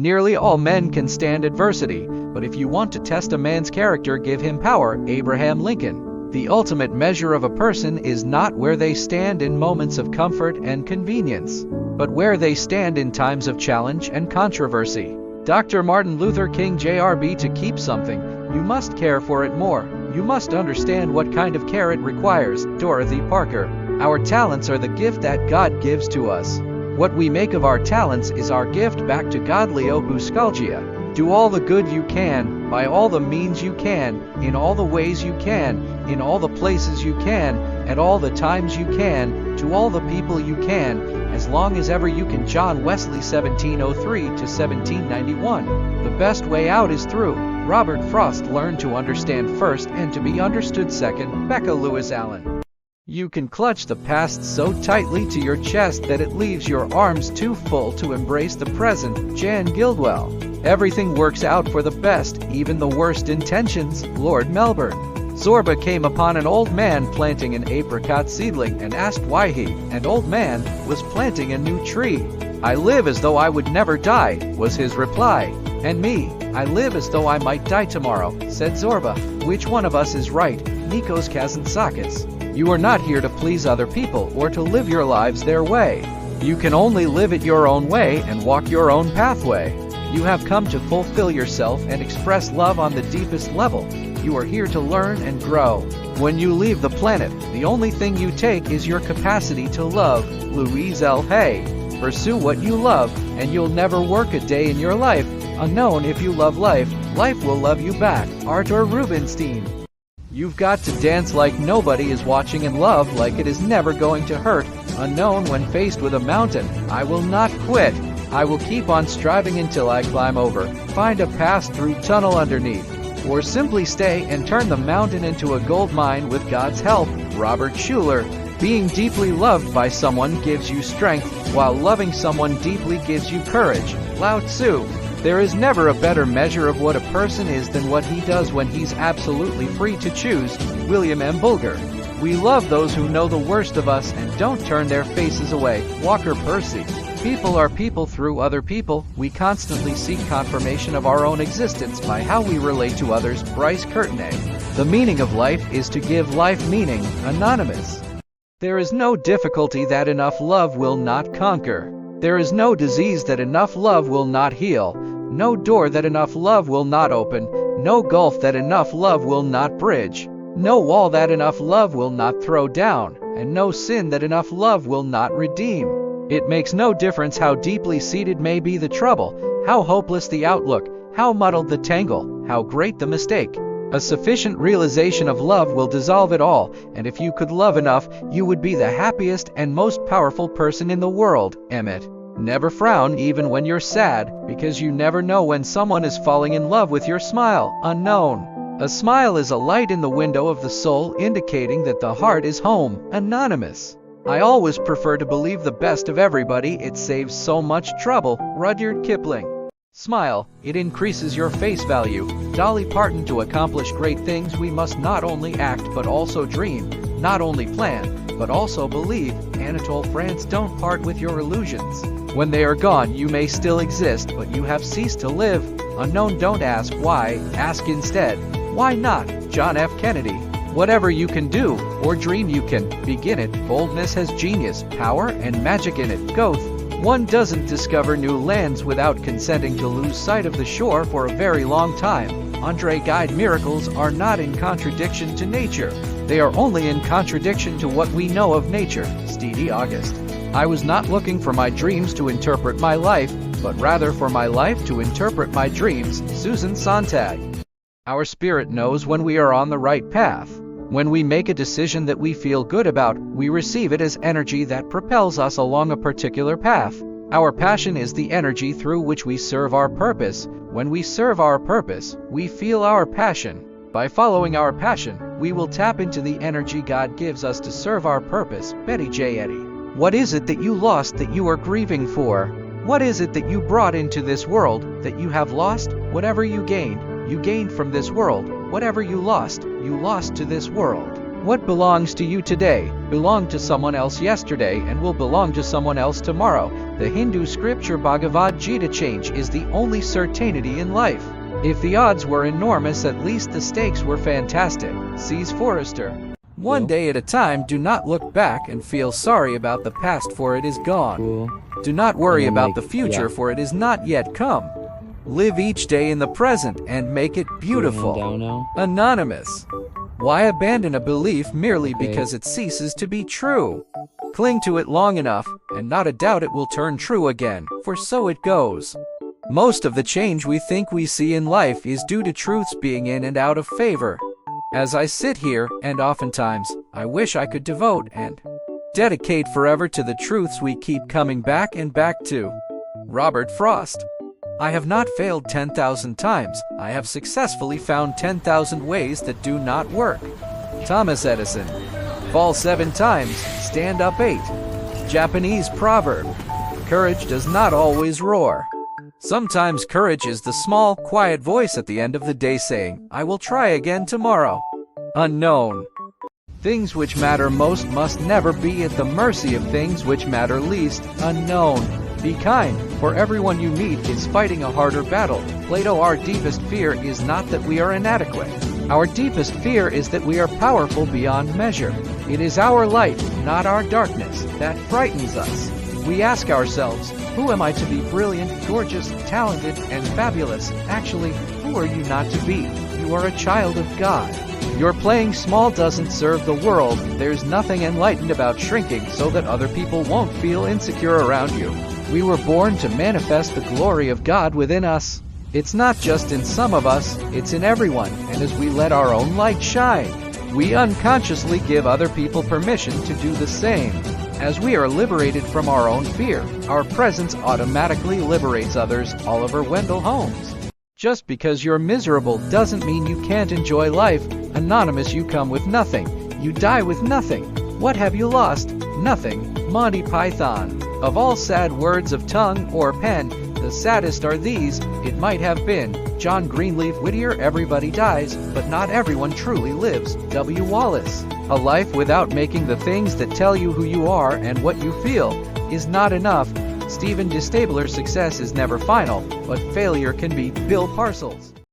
Nearly all men can stand adversity, but if you want to test a man's character, give him power. Abraham Lincoln. The ultimate measure of a person is not where they stand in moments of comfort and convenience, but where they stand in times of challenge and controversy. Dr. Martin Luther King Jr. To keep something, you must care for it more. You must understand what kind of care it requires. Dorothy Parker. Our talents are the gift that God gives to us. What we make of our talents is our gift back to God. Leo Buscaglia. Do all the good you can, by all the means you can, in all the ways you can, in all the places you can, at all the times you can, to all the people you can, as long as ever you can. John Wesley 1703 to 1791. The best way out is through. Robert Frost. Learn to understand first and to be understood second. Becca Lewis Allen. You can clutch the past so tightly to your chest that it leaves your arms too full to embrace the present. Jan Gildwell. Everything works out for the best, even the worst intentions. Lord Melbourne. Zorba came upon an old man planting an apricot seedling and asked why he, an old man, was planting a new tree. I live as though I would never die, was his reply. And me, I live as though I might die tomorrow, said Zorba. Which one of us is right? Nikos Kazantzakis. You are not here to please other people or to live your lives their way. You can only live it your own way and walk your own pathway. You have come to fulfill yourself and express love on the deepest level. You are here to learn and grow. When you leave the planet, the only thing you take is your capacity to love. Louise L. Hay. Pursue what you love, and you'll never work a day in your life. Unknown. If you love life, life will love you back. Arthur Rubinstein. You've got to dance like nobody is watching and love like it is never going to hurt. Unknown. When faced with a mountain, I will not quit. I will keep on striving until I climb over, find a pass-through tunnel underneath, or simply stay and turn the mountain into a gold mine with God's help. Robert Schuller. Being deeply loved by someone gives you strength, while loving someone deeply gives you courage. Lao Tzu. There is never a better measure of what a person is than what he does when he's absolutely free to choose. William M. Bulger. We love those who know the worst of us and don't turn their faces away. Walker Percy. People are people through other people. We constantly seek confirmation of our own existence by how we relate to others. Bryce Courtenay. The meaning of life is to give life meaning. Anonymous. There is no difficulty that enough love will not conquer. There is no disease that enough love will not heal. No door that enough love will not open. No gulf that enough love will not bridge. No wall that enough love will not throw down. And no sin that enough love will not redeem. It makes no difference how deeply seated may be the trouble, how hopeless the outlook, how muddled the tangle, how great the mistake. A sufficient realization of love will dissolve it all, and if you could love enough, you would be the happiest and most powerful person in the world. Emmett. Never frown even when you're sad, because you never know when someone is falling in love with your smile. Unknown. A smile is a light in the window of the soul, indicating that the heart is home. Anonymous. I always prefer to believe the best of everybody. It saves so much trouble. Rudyard Kipling. Smile, it increases your face value. Dolly Parton. To accomplish great things we must not only act but also dream, not only plan, but also believe. Anatole France. Don't part with your illusions. When they are gone you may still exist, but you have ceased to live. Unknown. Don't ask why, ask instead, why not? John F. Kennedy. Whatever you can do, or dream you can, begin it. Boldness has genius, power, and magic in it. Goethe. One doesn't discover new lands without consenting to lose sight of the shore for a very long time. Andre Gide. Miracles are not in contradiction to nature. They are only in contradiction to what we know of nature. Stevie August. I was not looking for my dreams to interpret my life, but rather for my life to interpret my dreams. Susan Sontag. Our spirit knows when we are on the right path. When we make a decision that we feel good about, we receive it as energy that propels us along a particular path. Our passion is the energy through which we serve our purpose. When we serve our purpose, we feel our passion. By following our passion, we will tap into the energy God gives us to serve our purpose. Betty J. Eddy. What is it that you lost that you are grieving for? What is it that you brought into this world that you have lost? Whatever you gained from this world. Whatever you lost to this world. What belongs to you today belonged to someone else yesterday and will belong to someone else tomorrow. The Hindu scripture Bhagavad Gita: change is the only certainty in life. If the odds were enormous, at least the stakes were fantastic. Sees Forrester. One day at a time. Do not look back and feel sorry about the past, for it is gone. Cool. Do not worry And about the future, for it is not yet come. Live each day in the present and make it beautiful. Down now. Anonymous. Why abandon a belief merely Okay. because it ceases to be true? Cling to it long enough, and not a doubt it will turn true again, for so it goes. Most of the change we think we see in life is due to truths being in and out of favor. As I sit here, and oftentimes, I wish I could devote and dedicate forever to the truths we keep coming back and back to. Robert Frost. I have not failed 10,000 times. I have successfully found 10,000 ways that do not work. Thomas Edison. Fall 7 times, stand up 8. Japanese proverb. Courage does not always roar. Sometimes courage is the small, quiet voice at the end of the day saying, I will try again tomorrow. Unknown. Things which matter most must never be at the mercy of things which matter least. Unknown. Be kind, for everyone you meet is fighting a harder battle. Plato. Our deepest fear is not that we are inadequate. Our deepest fear is that we are powerful beyond measure. It is our light, not our darkness, that frightens us. We ask ourselves, who am I to be brilliant, gorgeous, talented, and fabulous? Actually, who are you not to be? You are a child of God. Your playing small doesn't serve the world. There's nothing enlightened about shrinking so that other people won't feel insecure around you. We were born to manifest the glory of God within us. It's not just in some of us, it's in everyone, and as we let our own light shine, we unconsciously give other people permission to do the same. As we are liberated from our own fear, our presence automatically liberates others. Oliver Wendell Holmes. Just because you're miserable doesn't mean you can't enjoy life. Anonymous. You come with nothing. You die with nothing. What have you lost? Nothing. Monty Python. Of all sad words of tongue or pen, the saddest are these: it might have been. John Greenleaf Whittier. Everybody dies, but not everyone truly lives. W. Wallace. A life without making the things that tell you who you are and what you feel is not enough. Stephen DeStabler. Success is never final, but failure can be. Bill Parcells.